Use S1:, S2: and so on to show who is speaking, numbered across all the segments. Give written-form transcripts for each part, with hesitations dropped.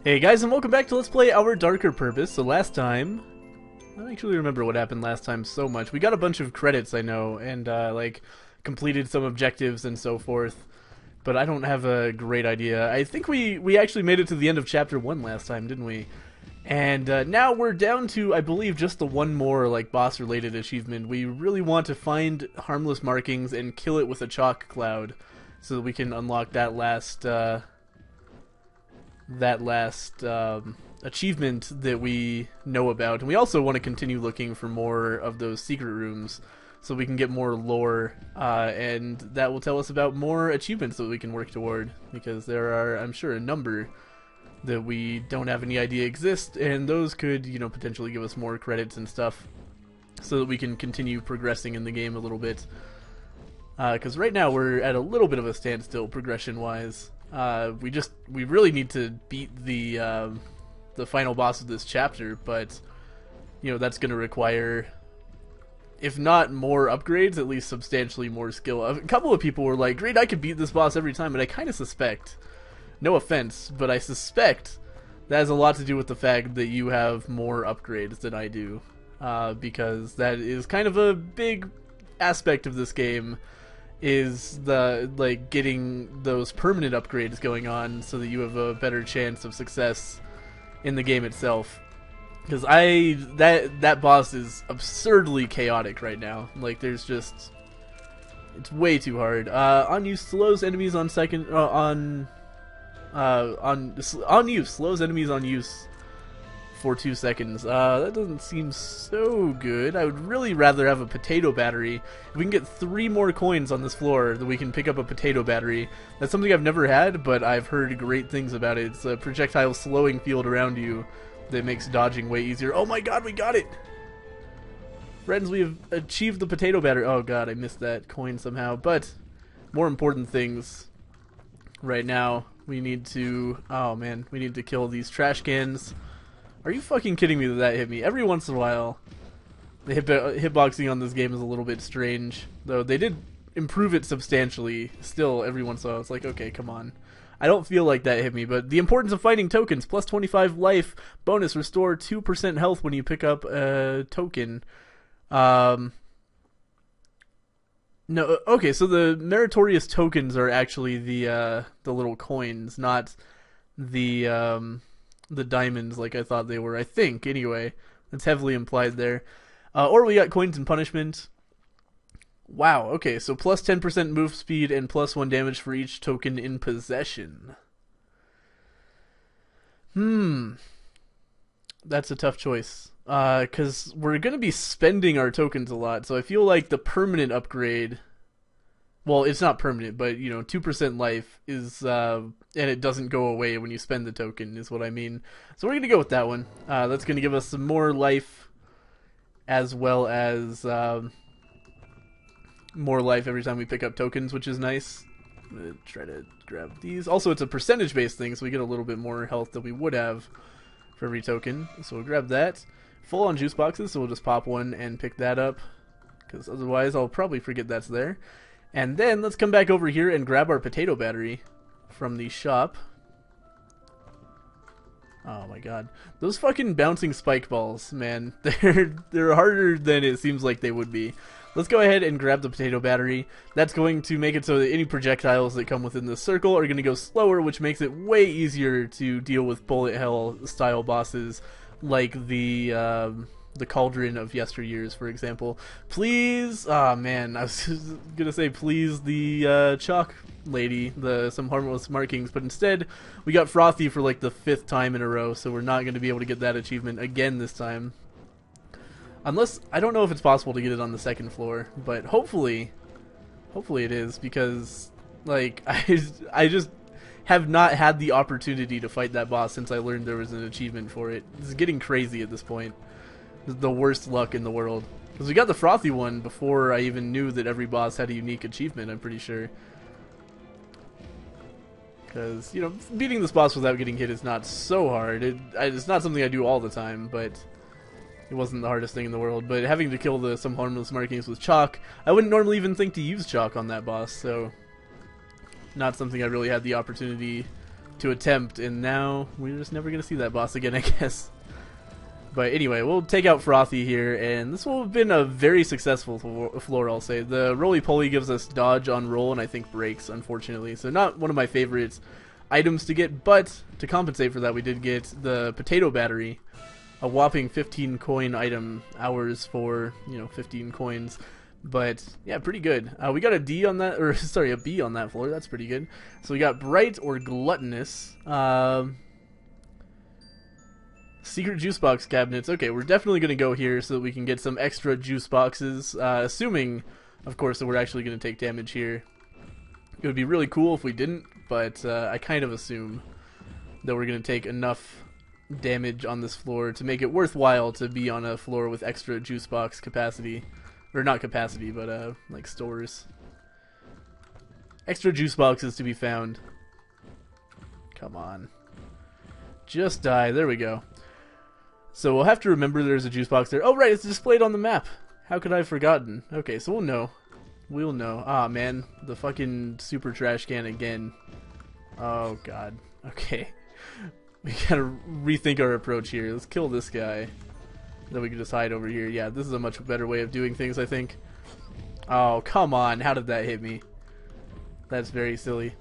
S1: Hey guys, and welcome back to Let's Play Our Darker Purpose. So last time, I don't actually remember what happened last time so much. We got a bunch of credits, I know, and like completed some objectives and so forth. But I don't have a great idea. I think we actually made it to the end of Chapter 1 last time, didn't we? And now we're down to, I believe, just the one more like boss-related achievement. We really want to find harmless markings and kill it with a chalk cloud, so that we can unlock that last achievement that we know about. And we also want to continue looking for more of those secret rooms so we can get more lore, and that will tell us about more achievements that we can work toward, because there are, I'm sure, a number that we don't have any idea exist, and those could, you know, potentially give us more credits and stuff so that we can continue progressing in the game a little bit. Because right now we're at a little bit of a standstill progression-wise. We really need to beat the final boss of this chapter, but you know, that's going to require, if not more upgrades, at least substantially more skill. A couple of people were like, "Great, I could beat this boss every time," but I kind of suspect, no offense, but I suspect that has a lot to do with the fact that you have more upgrades than I do, because that is kind of a big aspect of this game. Is the like getting those permanent upgrades going on so that you have a better chance of success in the game itself. Because that boss is absurdly chaotic right now. Like there's just, it's way too hard. On use slows enemies on second on use slows enemies on use for 2 seconds. That doesn't seem so good. I would really rather have a potato battery. If we can get 3 more coins on this floor, then we can pick up a potato battery. That's something I've never had, but I've heard great things about it. It's a projectile slowing field around you that makes dodging way easier. Oh my god, we got it! Friends, we have achieved the potato battery. Oh god, I missed that coin somehow. But more important things right now. We need to, oh man, we need to kill these trash cans. Are you fucking kidding me that hit me? Every once in a while, the hitboxing on this game is a little bit strange. Though they did improve it substantially. Still, every once in a while, it's like, okay, come on. I don't feel like that hit me, but the importance of finding tokens. Plus 25 life. Bonus, restore 2% health when you pick up a token. No, okay, so the meritorious tokens are actually the little coins, not the diamonds like I thought they were, I think, anyway. It's heavily implied there. Or we got coins and punishment. Wow, okay, so plus 10% move speed and plus 1 damage for each token in possession. That's a tough choice. Because we're going to be spending our tokens a lot, so I feel like the permanent upgrade... Well, it's not permanent, but, you know, 2% life is, and it doesn't go away when you spend the token, is what I mean. So we're going to go with that one. That's going to give us some more life, as well as, more life every time we pick up tokens, which is nice. I'm going to try to grab these. Also, it's a percentage-based thing, so we get a little bit more health than we would have for every token. So we'll grab that. Full on juice boxes, so we'll just pop one and pick that up, because otherwise I'll probably forget that's there. And then let's come back over here and grab our potato battery from the shop. Oh my god. Those fucking bouncing spike balls, man. They're harder than it seems like they would be. Let's go ahead and grab the potato battery. That's going to make it so that any projectiles that come within this circle are going to go slower, which makes it way easier to deal with bullet hell style bosses like the cauldron of yesteryears, for example. Please, oh man, I was gonna say please the chalk lady, some harmless markings, but instead we got frothy for like the 5th time in a row, so we're not going to be able to get that achievement again this time. Unless, I don't know if it's possible to get it on the 2nd floor, but hopefully it is, because like I just have not had the opportunity to fight that boss since I learned there was an achievement for it. This is getting crazy at this point. The worst luck in the world. Because we got the frothy one before I even knew that every boss had a unique achievement, I'm pretty sure. Because, you know, beating this boss without getting hit is not so hard. It's not something I do all the time, but it wasn't the hardest thing in the world. But having to kill some harmless markings with chalk, I wouldn't normally even think to use chalk on that boss, so not something I really had the opportunity to attempt, and now we're just never going to see that boss again, I guess. But anyway, we'll take out Frothy here, and this will have been a very successful floor, I'll say. The roly-poly gives us dodge on roll, and I think breaks, unfortunately. So not one of my favorite items to get, but to compensate for that, we did get the potato battery, a whopping 15 coin item, hours for, 15 coins. But yeah, pretty good. We got a D on that, or sorry, a B on that floor. That's pretty good. So we got bright or gluttonous. Secret juice box cabinets. Okay, we're definitely going to go here so that we can get some extra juice boxes, assuming, of course, that we're actually going to take damage here. It would be really cool if we didn't, but I kind of assume that we're going to take enough damage on this floor to make it worthwhile to be on a floor with extra juice box capacity. Or not capacity, but like stores. Extra juice boxes to be found. Come on. Just die. There we go. So we'll have to remember there's a juice box there. Oh, right, it's displayed on the map. How could I have forgotten? Okay, so we'll know. We'll know. Ah, man. The fucking super trash can again. Oh, God. Okay. We gotta rethink our approach here. Let's kill this guy. Then we can just hide over here. Yeah, this is a much better way of doing things, I think. Oh, come on. How did that hit me? That's very silly.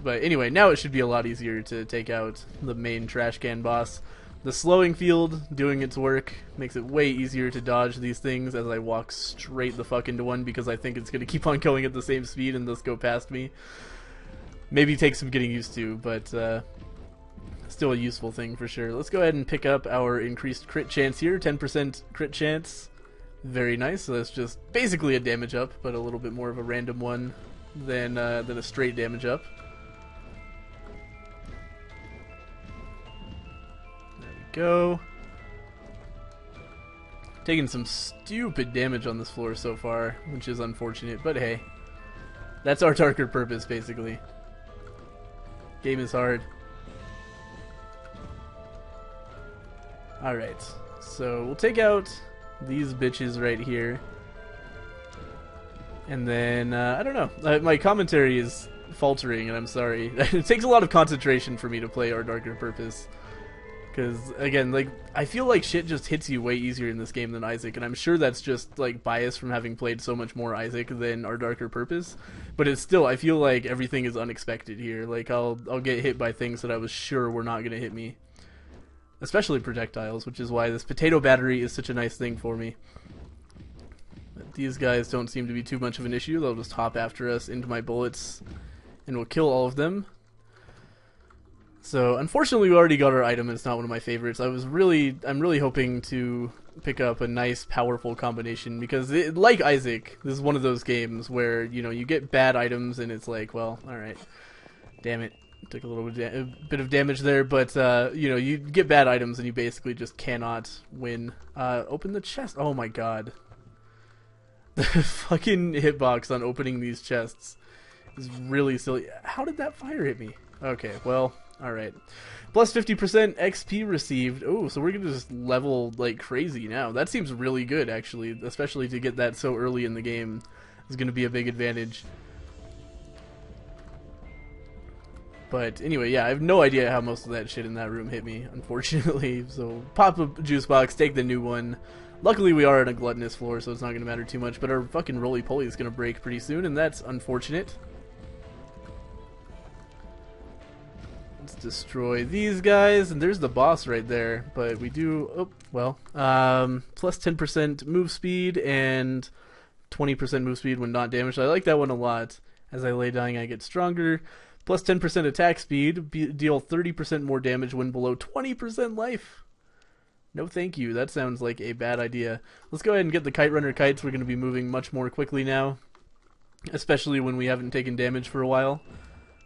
S1: But anyway, now it should be a lot easier to take out the main trash can boss. The slowing field doing its work makes it way easier to dodge these things as I walk straight the fuck into one because I think it's going to keep on going at the same speed and thus go past me. Maybe take some getting used to, but still a useful thing for sure. Let's go ahead and pick up our increased crit chance here. 10% crit chance. Very nice. So that's just basically a damage up, but a little bit more of a random one than a straight damage up. Go. Taking some stupid damage on this floor so far, which is unfortunate, but hey. That's our darker purpose, basically. Game is hard. Alright, so we'll take out these bitches right here. And then, I don't know. My commentary is faltering, and I'm sorry. It takes a lot of concentration for me to play our darker purpose. Because, again, like, I feel like shit just hits you way easier in this game than Isaac, and I'm sure that's just, like, bias from having played so much more Isaac than our darker purpose. But it's still, I feel like everything is unexpected here. Like, I'll get hit by things that I was sure were not going to hit me. Especially projectiles, which is why this potato battery is such a nice thing for me. But these guys don't seem to be too much of an issue. They'll just hop after us into my bullets, and we'll kill all of them. So, unfortunately, we already got our item, and it's not one of my favorites. I'm really hoping to pick up a nice, powerful combination, because, like Isaac, this is one of those games where, you get bad items, and it's like, well, alright, damn it, took a little bit of damage there, but, you get bad items, and you basically just cannot win. Open the chest. Oh my god. The fucking hitbox on opening these chests is really silly. How did that fire hit me? Okay, well... Alright. Plus 50% XP received. Oh, so we're going to just level like crazy now. That seems really good, actually. Especially to get that so early in the game is going to be a big advantage. But anyway, yeah, I have no idea how most of that shit in that room hit me, unfortunately. So pop a juice box, take the new one. Luckily we are on a gluttonous floor, so it's not going to matter too much. But our fucking roly-poly is going to break pretty soon, and that's unfortunate. Let's destroy these guys, and there's the boss right there. But we do, plus 10% move speed and 20% move speed when not damaged. I like that one a lot. As I lay dying, I get stronger. Plus 10% attack speed, deal 30% more damage when below 20% life. No thank you, that sounds like a bad idea. Let's go ahead and get the Kite Runner kites. We're going to be moving much more quickly now, especially when we haven't taken damage for a while.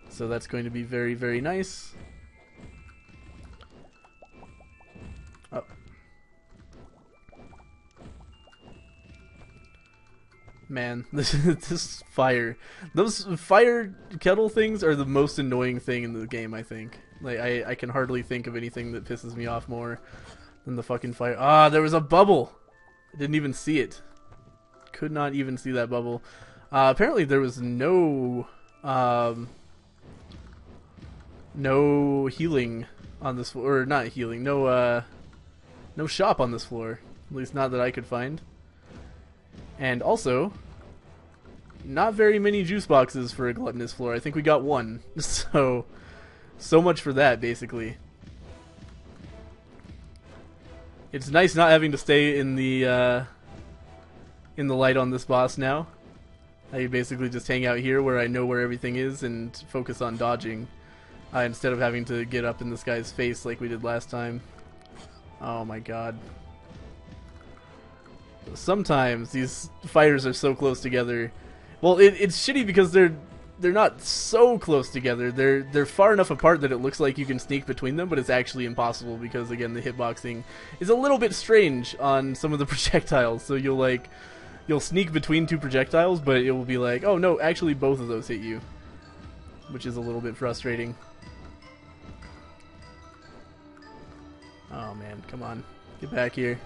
S1: So that's going to be very, very nice. Oh. Man, this fire. Those fire kettle things are the most annoying thing in the game, I think. Like, I can hardly think of anything that pisses me off more than the fucking fire. Ah, there was a bubble! I didn't even see it. Could not even see that bubble. Apparently there was no No healing on this floor, or not healing, no shop on this floor. At least not that I could find. And also, not very many juice boxes for a gluttonous floor. I think we got one. So much for that, basically. It's nice not having to stay in the light on this boss now. I can basically just hang out here where I know where everything is and focus on dodging, instead of having to get up in this guy's face like we did last time. Oh my god. Sometimes these fighters are so close together. Well, it's shitty because they're not so close together. They're far enough apart that it looks like you can sneak between them, but it's actually impossible because, again, the hitboxing is a little bit strange on some of the projectiles. So you'll sneak between two projectiles, but it will be like, oh no, actually both of those hit you, which is a little bit frustrating. Oh man, come on, get back here.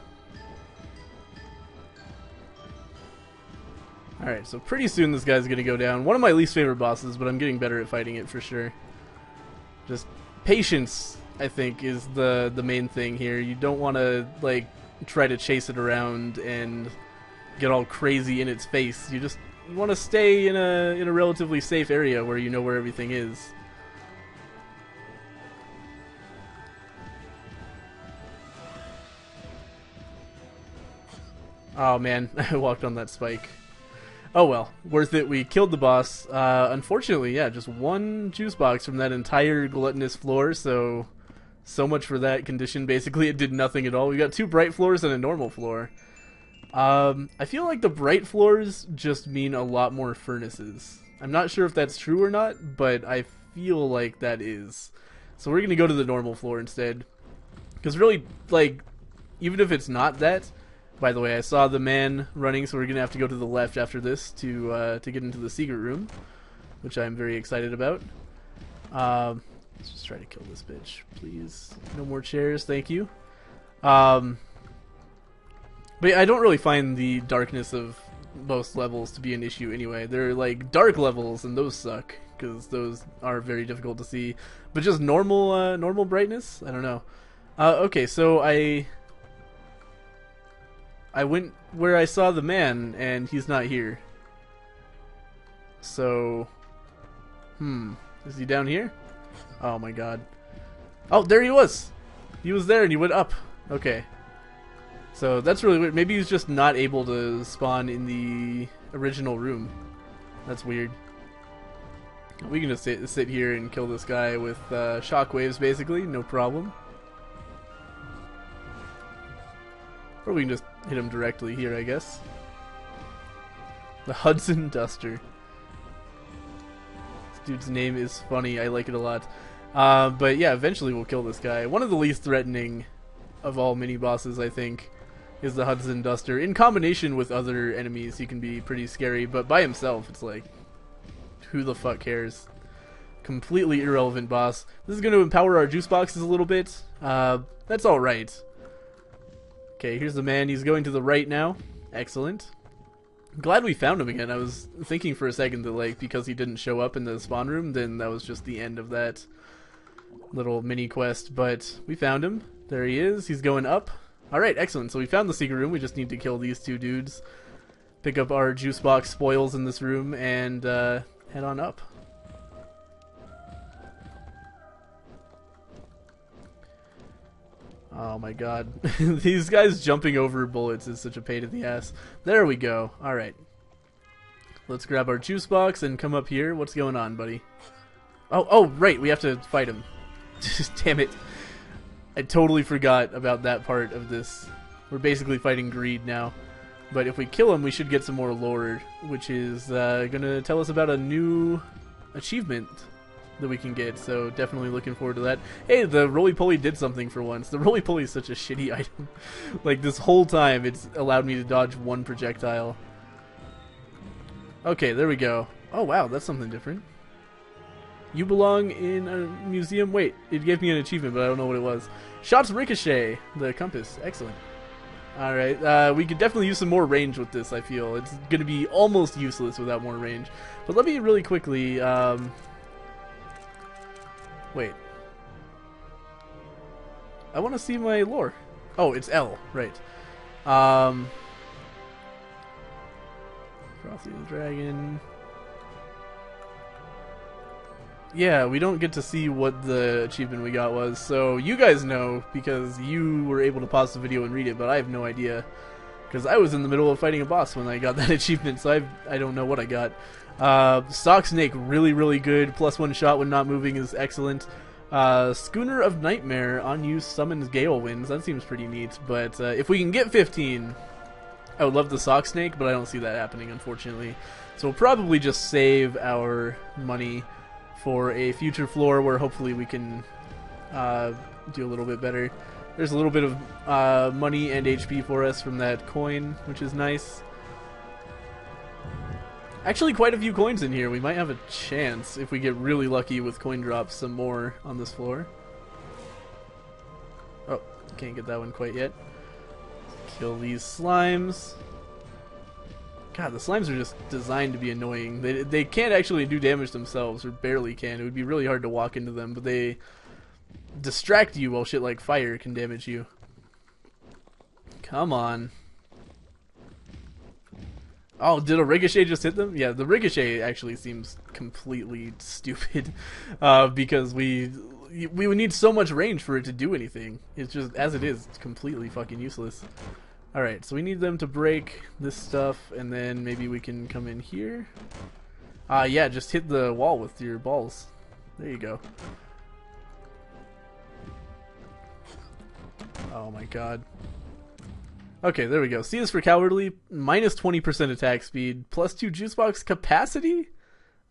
S1: Alright, so pretty soon this guy's gonna go down. One of my least favorite bosses, but I'm getting better at fighting it for sure. Just patience, I think, is the main thing here. You don't want to, like, try to chase it around and get all crazy in its face. You want to stay in a relatively safe area where you know where everything is. Oh man, I walked on that spike. Oh well, worth it. We killed the boss. Unfortunately, yeah, just one juice box from that entire gluttonous floor, so much for that condition. Basically, it did nothing at all. We got two bright floors and a normal floor. I feel like the bright floors just mean a lot more furnaces. I'm not sure if that's true or not, but I feel like that is. So we're going to go to the normal floor instead. Because really, like, even if it's not that... By the way, I saw the man running, so we're going to have to go to the left after this to get into the secret room, which I'm very excited about. Let's just try to kill this bitch, please. No more chairs, thank you. But yeah, I don't really find the darkness of most levels to be an issue anyway. They're like dark levels, and those suck, because those are very difficult to see. But just normal brightness? I don't know. Okay, so I went where I saw the man, and he's not here. So, is he down here? Oh my god. Oh, there he was! He was there and he went up. Okay. So that's really weird. Maybe he's just not able to spawn in the original room. That's weird. We can just sit here and kill this guy with shockwaves, basically. No problem. Or we can just hit him directly here, I guess. The Hudson Duster. This dude's name is funny. I like it a lot. But yeah, eventually we'll kill this guy. One of the least threatening of all mini-bosses, I think, is the Hudson Duster. In combination with other enemies, he can be pretty scary. But by himself, it's like, who the fuck cares? Completely irrelevant boss. This is going to empower our juice boxes a little bit. That's alright. Okay, here's the man. He's going to the right now. Excellent. I'm glad we found him again. I was thinking for a second that, like, because he didn't show up in the spawn room, then that was just the end of that little mini quest. But we found him. There he is. He's going up. Alright, excellent. So we found the secret room. We just need to kill these two dudes, pick up our juice box spoils in this room, and head on up. Oh my god. These guys jumping over bullets is such a pain in the ass. There we go. Alright. Let's grab our juice box and come up here. What's going on, buddy? Oh, right. We have to fight him. Damn it. I totally forgot about that part of this. We're basically fighting greed now. But if we kill him, we should get some more lore, which is going to tell us about a new achievement that we can get, so definitely looking forward to that. Hey, the roly-poly did something for once. The roly-poly is such a shitty item. Like, this whole time, it's allowed me to dodge one projectile. Okay, there we go. Oh, wow, that's something different. You belong in a museum. Wait, it gave me an achievement, but I don't know what it was. Shots ricochet. The compass. Excellent. Alright, we could definitely use some more range with this, I feel. It's going to be almost useless without more range. But let me really quickly... Wait. I want to see my lore. Oh, it's L, right. Frothy the Dragon. Yeah, we don't get to see what the achievement we got was, so you guys know because you were able to pause the video and read it, but I have no idea. Because I was in the middle of fighting a boss when I got that achievement, so I don't know what I got. Stock Snake, really, really good. +1 shot when not moving is excellent. Schooner of Nightmare, on use summons Gale Winds. That seems pretty neat, but if we can get 15, I would love the Sock Snake, but I don't see that happening, unfortunately. So we'll probably just save our money for a future floor where hopefully we can do a little bit better. There's a little bit of money and HP for us from that coin, which is nice. Actually, quite a few coins in here. We might have a chance if we get really lucky with coin drops some more on this floor. Oh, can't get that one quite yet. Kill these slimes. God, the slimes are just designed to be annoying. They can't actually do damage themselves, or barely can. It would be really hard to walk into them, but they distract you while shit like fire can damage you. Come on. Oh, did a ricochet just hit them? Yeah, the ricochet actually seems completely stupid because we would need so much range for it to do anything. It's just, as it is, it's completely fucking useless. Alright, so we need them to break this stuff, and then maybe we can come in here. Yeah, just hit the wall with your balls. There you go. Oh my god. Okay, there we go. C is for cowardly, minus 20% attack speed, +2 juice box capacity?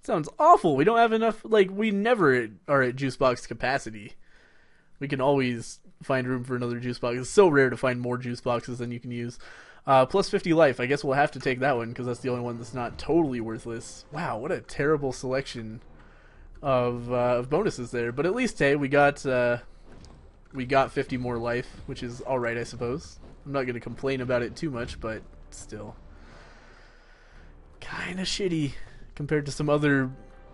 S1: Sounds awful. We don't have enough, like, we never are at juice box capacity. We can always find room for another juice box. It's so rare to find more juice boxes than you can use. +50 life. I guess we'll have to take that one because that's the only one that's not totally worthless. Wow, what a terrible selection of bonuses there. But at least, hey, we got 50 more life, which is alright, I suppose. I'm not going to complain about it too much, but still. Kinda shitty compared to some other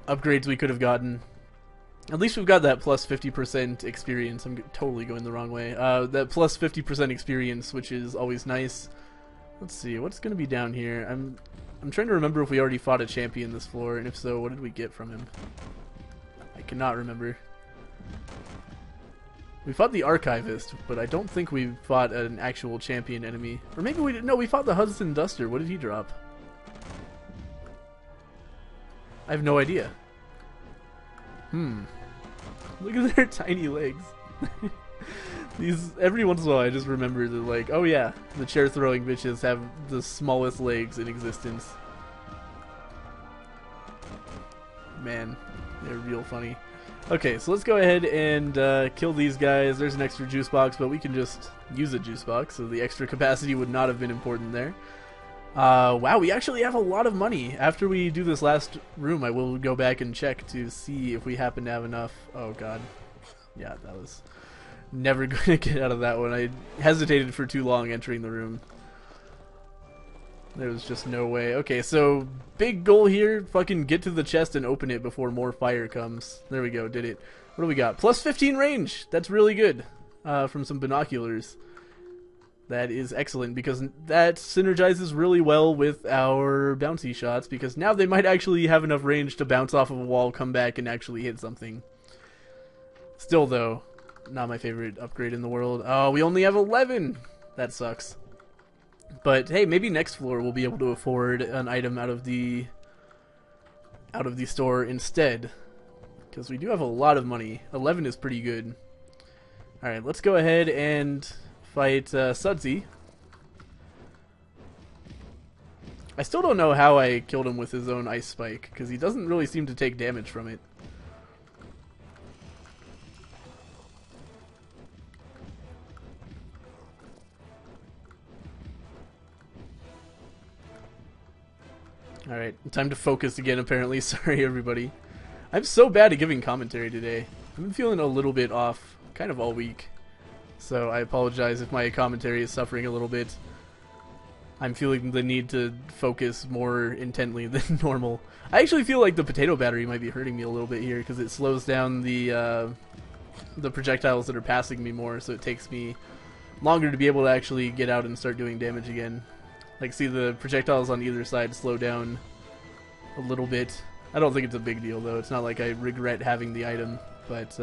S1: upgrades we could have gotten. At least we've got that +50% experience. I'm totally going the wrong way. That +50% experience, which is always nice. Let's see, what's going to be down here? I'm trying to remember if we already fought a champion this floor, and if so, what did we get from him? I cannot remember. We fought the Archivist, but I don't think we fought an actual champion enemy. Or maybe we didn't. No, we fought the Hudson Duster. What did he drop? I have no idea. Look at their tiny legs. These, every once in a while I just remember that, like, oh yeah, the chair throwing bitches have the smallest legs in existence. Man, they're real funny. Okay, so let's go ahead and kill these guys. There's an extra juice box, but we can just use a juice box, so the extra capacity would not have been important there. Wow, we actually have a lot of money. After we do this last room, I will go back and check to see if we happen to have enough. Oh god. Yeah, that was never going to get out of that one. I hesitated for too long entering the room. There was just no way. Okay, so big goal here. Fucking get to the chest and open it before more fire comes. There we go, did it. What do we got? +15 range. That's really good. From some binoculars. That is excellent because that synergizes really well with our bouncy shots because now they might actually have enough range to bounce off of a wall, come back, and actually hit something. Still, though, not my favorite upgrade in the world. Oh, we only have 11! That sucks. But hey, maybe next floor we'll be able to afford an item out of the store instead. Because we do have a lot of money. 11 is pretty good. Alright, let's go ahead and fight Sudsy. I still don't know how I killed him with his own ice spike, because he doesn't really seem to take damage from it. Alright, time to focus again apparently. Sorry everybody. I'm so bad at giving commentary today. I've been feeling a little bit off kind of all week. So I apologize if my commentary is suffering a little bit. I'm feeling the need to focus more intently than normal. I actually feel like the potato battery might be hurting me a little bit here because it slows down the projectiles that are passing me more, so it takes me longer to be able to actually get out and start doing damage again. Like, see, the projectiles on either side slow down a little bit. I don't think it's a big deal, though. It's not like I regret having the item, but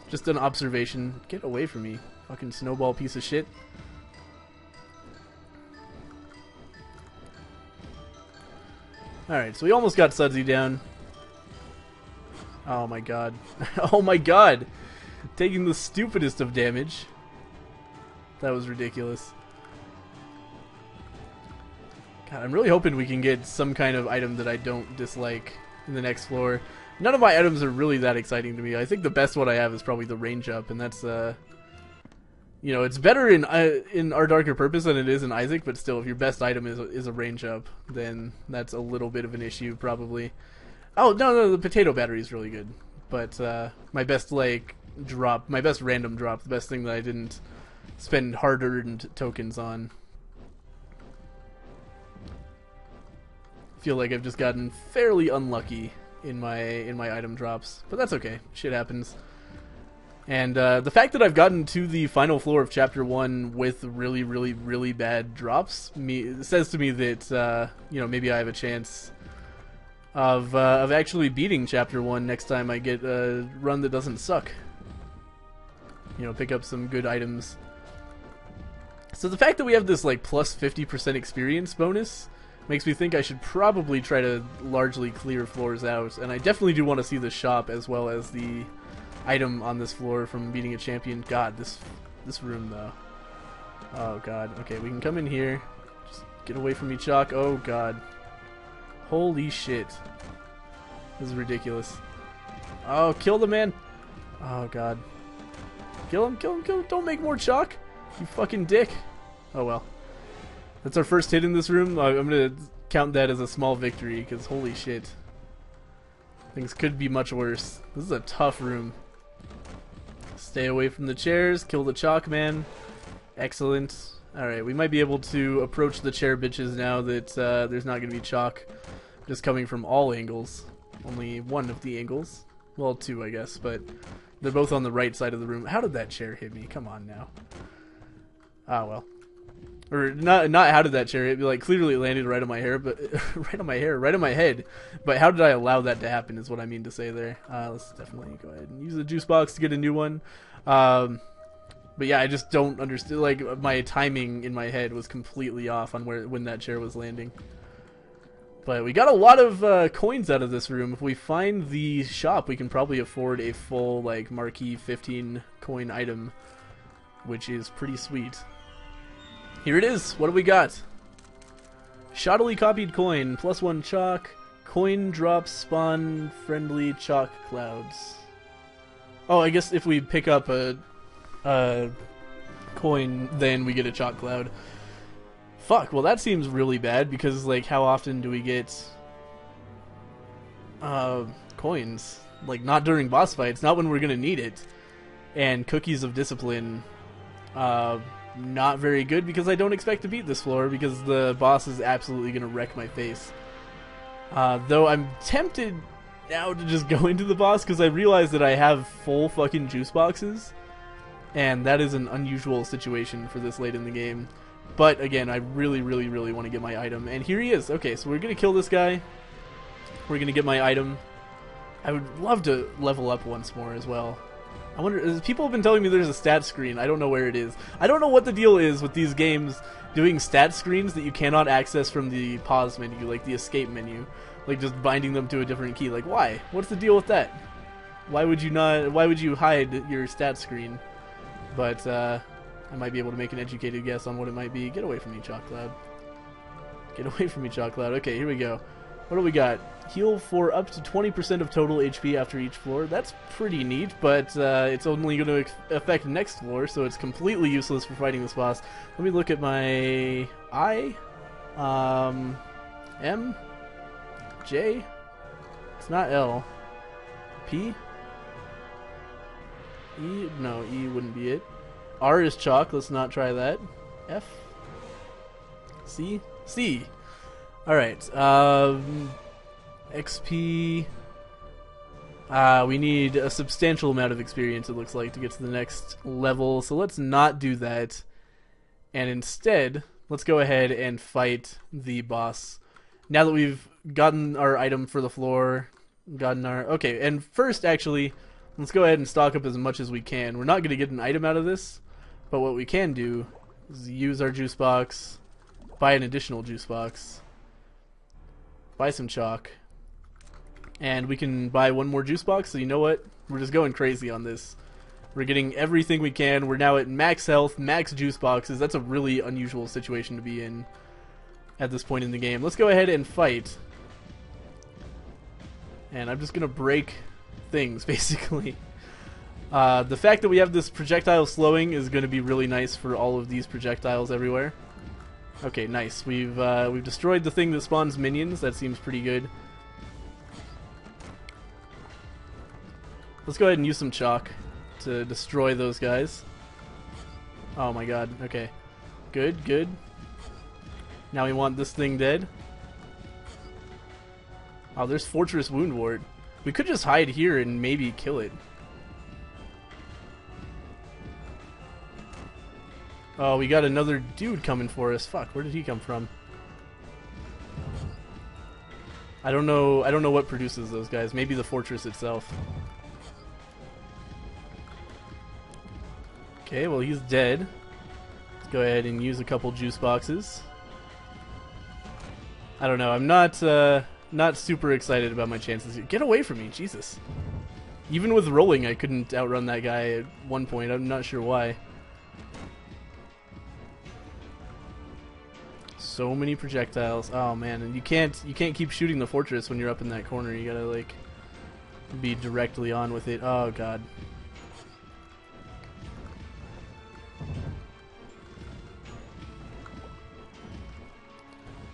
S1: just an observation. Get away from me, fucking snowball piece of shit. Alright, so we almost got Sudsy down. Oh my god. Oh my god! Taking the stupidest of damage. That was ridiculous. God, I'm really hoping we can get some kind of item that I don't dislike in the next floor. None of my items are really that exciting to me. I think the best one I have is probably the range up, and that's you know, it's better in Our Darker Purpose than it is in Isaac, but still, if your best item is a range up, then that's a little bit of an issue probably. Oh no, the potato battery is really good, but my best drop, my best random drop, the best thing that I didn't spend hard-earned tokens on. Feel like I've just gotten fairly unlucky in my item drops, but that's okay. Shit happens. And the fact that I've gotten to the final floor of Chapter 1 with really, really, really bad drops says to me that you know, maybe I have a chance of actually beating Chapter 1 next time I get a run that doesn't suck. You know, pick up some good items. So the fact that we have this like plus 50% experience bonus makes me think I should probably try to largely clear floors out, and I definitely do want to see the shop as well as the item on this floor from beating a champion. God, this room though. Oh god. Okay, we can come in here. Just get away from me, Chalk. Oh god. Holy shit. This is ridiculous. Oh, kill the man. Oh god. Kill him, kill him, kill him. Don't make more Chalk, you fucking dick. Oh well. That's our first hit in this room. I'm gonna count that as a small victory, because holy shit. Things could be much worse. This is a tough room. Stay away from the chairs, kill the Chalk man. Excellent. Alright, we might be able to approach the chair bitches now that there's not gonna be Chalk just coming from all angles. Only one of the angles. Well, two I guess, but they're both on the right side of the room. How did that chair hit me? Come on now. Ah well. Or not how did that chair hit me? Like, clearly it landed right on my hair, but right on my head. But how did I allow that to happen is what I mean to say there. Let's definitely go ahead and use the juice box to get a new one. But yeah, I just don't understand. Like, my timing in my head was completely off on when that chair was landing. But we got a lot of coins out of this room. If we find the shop, we can probably afford a full like marquee 15 coin item, which is pretty sweet. Here it is. What do we got? Shoddily copied coin, +1 Chalk, coin drops spawn friendly Chalk clouds. Oh, I guess if we pick up a coin, then we get a Chalk cloud. Fuck, well that seems really bad, because like how often do we get coins? Like, not during boss fights, not when we're gonna need it. And Cookies of Discipline, not very good, because I don't expect to beat this floor, because the boss is absolutely going to wreck my face. Though I'm tempted now to just go into the boss, because I realize that I have full fucking juice boxes, and that is an unusual situation for this late in the game. But again, I really, really, really want to get my item, and here he is. Okay, so we're going to kill this guy. We're going to get my item. I would love to level up once more as well. I wonder, people have been telling me there's a stat screen. I don't know where it is. I don't know what the deal is with these games doing stat screens that you cannot access from the pause menu, like the escape menu. Like, just binding them to a different key. Like, why? What's the deal with that? Why would you hide your stat screen? But, I might be able to make an educated guess on what it might be. Get away from me, Chalk Cloud. Get away from me, Chalk Cloud. Okay, here we go. What do we got? Heal for up to 20% of total HP after each floor. That's pretty neat, but it's only going to affect next floor, so it's completely useless for fighting this boss. Let me look at my I, M, J. It's not L. P. E. No, E wouldn't be it. R is Chalk. Let's not try that. F. C? C. Alright. XP. We need a substantial amount of experience, it looks like, to get to the next level. So let's not do that. And instead, let's go ahead and fight the boss. Now that we've gotten our item for the floor, gotten our... Okay, and first, actually, let's go ahead and stock up as much as we can. We're not going to get an item out of this, but what we can do is use our juice box, buy an additional juice box, buy some chalk, and we can buy one more juice box. So you know what? We're just going crazy on this. We're getting everything we can. We're now at max health, max juice boxes. That's a really unusual situation to be in at this point in the game. Let's go ahead and fight. And I'm just going to break things, basically. The fact that we have this projectile slowing is going to be really nice for all of these projectiles everywhere. Okay, nice. We've destroyed the thing that spawns minions. That seems pretty good. Let's go ahead and use some chalk to destroy those guys. Oh my god, okay. Good, good. Now we want this thing dead. Oh, there's Fortress Wound Ward. We could just hide here and maybe kill it. Oh, we got another dude coming for us. Fuck, where did he come from? I don't know what produces those guys. Maybe the fortress itself. Okay, well he's dead. Let's go ahead and use a couple juice boxes. I don't know. I'm not super excited about my chances here. Get away from me, Jesus. Even with rolling, I couldn't outrun that guy at one point. I'm not sure why. So many projectiles. Oh man, and you can't keep shooting the fortress when you're up in that corner. You gotta like be directly on with it. Oh god.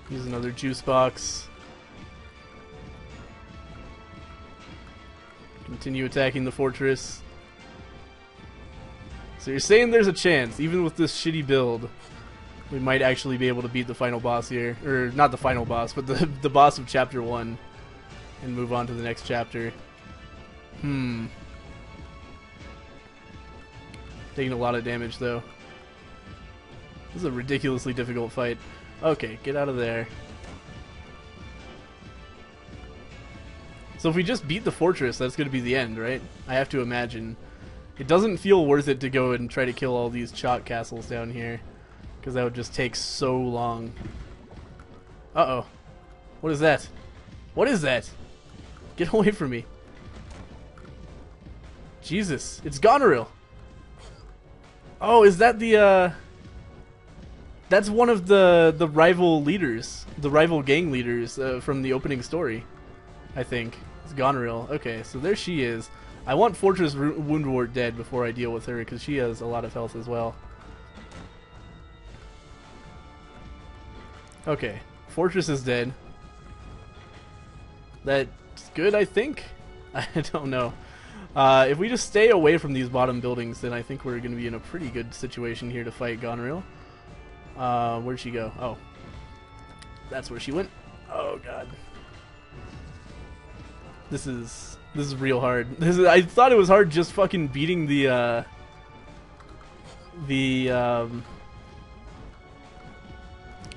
S1: Use another juice box. Continue attacking the fortress. So you're saying there's a chance, even with this shitty build, we might actually be able to beat the final boss here. Or, not the final boss, but the boss of Chapter 1. And move on to the next chapter. Taking a lot of damage, though. This is a ridiculously difficult fight. Okay, get out of there. So if we just beat the fortress, that's going to be the end, right? I have to imagine. It doesn't feel worth it to go and try to kill all these chalk castles down here, because that would just take so long. Uh-oh. What is that? What is that? Get away from me. Jesus, it's Goneril. Oh, is that the, that's one of the rival leaders, the rival gang leaders from the opening story, I think. It's Goneril. Okay, so there she is. I want Fortress Wound Ward dead before I deal with her, because she has a lot of health as well. Okay, Fortress is dead. That's good, I think? I don't know. If we just stay away from these bottom buildings, then I think we're going to be in a pretty good situation here to fight Goneril. Where'd she go? Oh. That's where she went. Oh, God. This is real hard. I thought it was hard just fucking beating the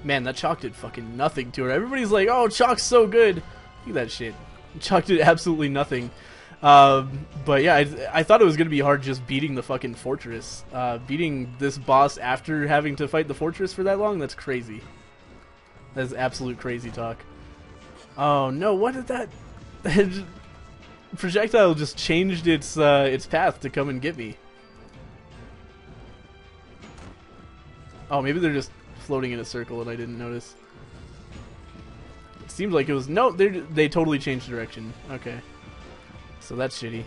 S1: man, that chalk did fucking nothing to her. Everybody's like, oh, chalk's so good. Look at that shit. Chalk did absolutely nothing. But yeah, I thought it was going to be hard just beating the fucking fortress. Beating this boss after having to fight the fortress for that long, that's crazy. That's absolute crazy talk. Oh no, what did that... projectile just changed its path to come and get me. Oh, maybe they're just floating in a circle and I didn't notice. It seemed like it was... No, they totally changed direction. Okay. So that's shitty.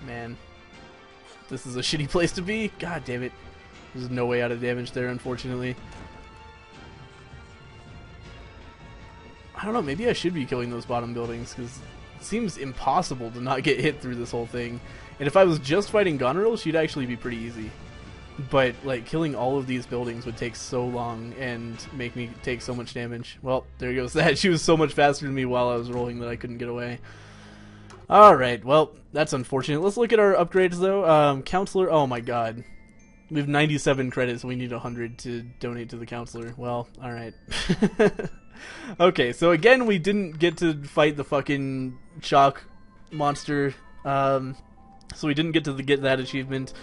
S1: Man. This is a shitty place to be. God damn it. There's no way out of damage there, unfortunately. I don't know, maybe I should be killing those bottom buildings, because it seems impossible to not get hit through this whole thing. And if I was just fighting Goneril, she'd actually be pretty easy. But, like, killing all of these buildings would take so long and make me take so much damage. Well, there goes that. She was so much faster than me while I was rolling that I couldn't get away. Alright, well, that's unfortunate. Let's look at our upgrades, though. Counselor, oh my god. We have 97 credits, we need 100 to donate to the counselor. Well, alright. Okay, so again, we didn't get to fight the fucking chalk monster, so we didn't get to get that achievement.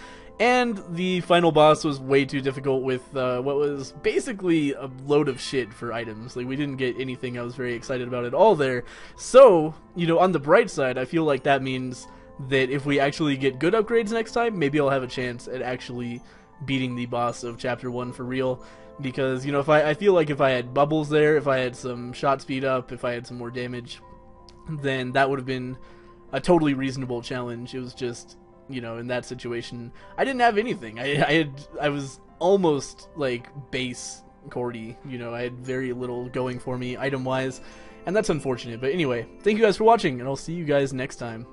S1: And the final boss was way too difficult with what was basically a load of shit for items. Like, we didn't get anything I was very excited about at all there. So, you know, on the bright side, I feel like that means that if we actually get good upgrades next time, maybe I'll have a chance at actually beating the boss of Chapter 1 for real. Because, you know, if I feel like if I had bubbles there, if I had some shot speed up, if I had some more damage, then that would have been a totally reasonable challenge. It was just, you know, in that situation, I didn't have anything. I was almost like base Cordy. You know, I had very little going for me item wise, and that's unfortunate. But anyway, thank you guys for watching, and I'll see you guys next time.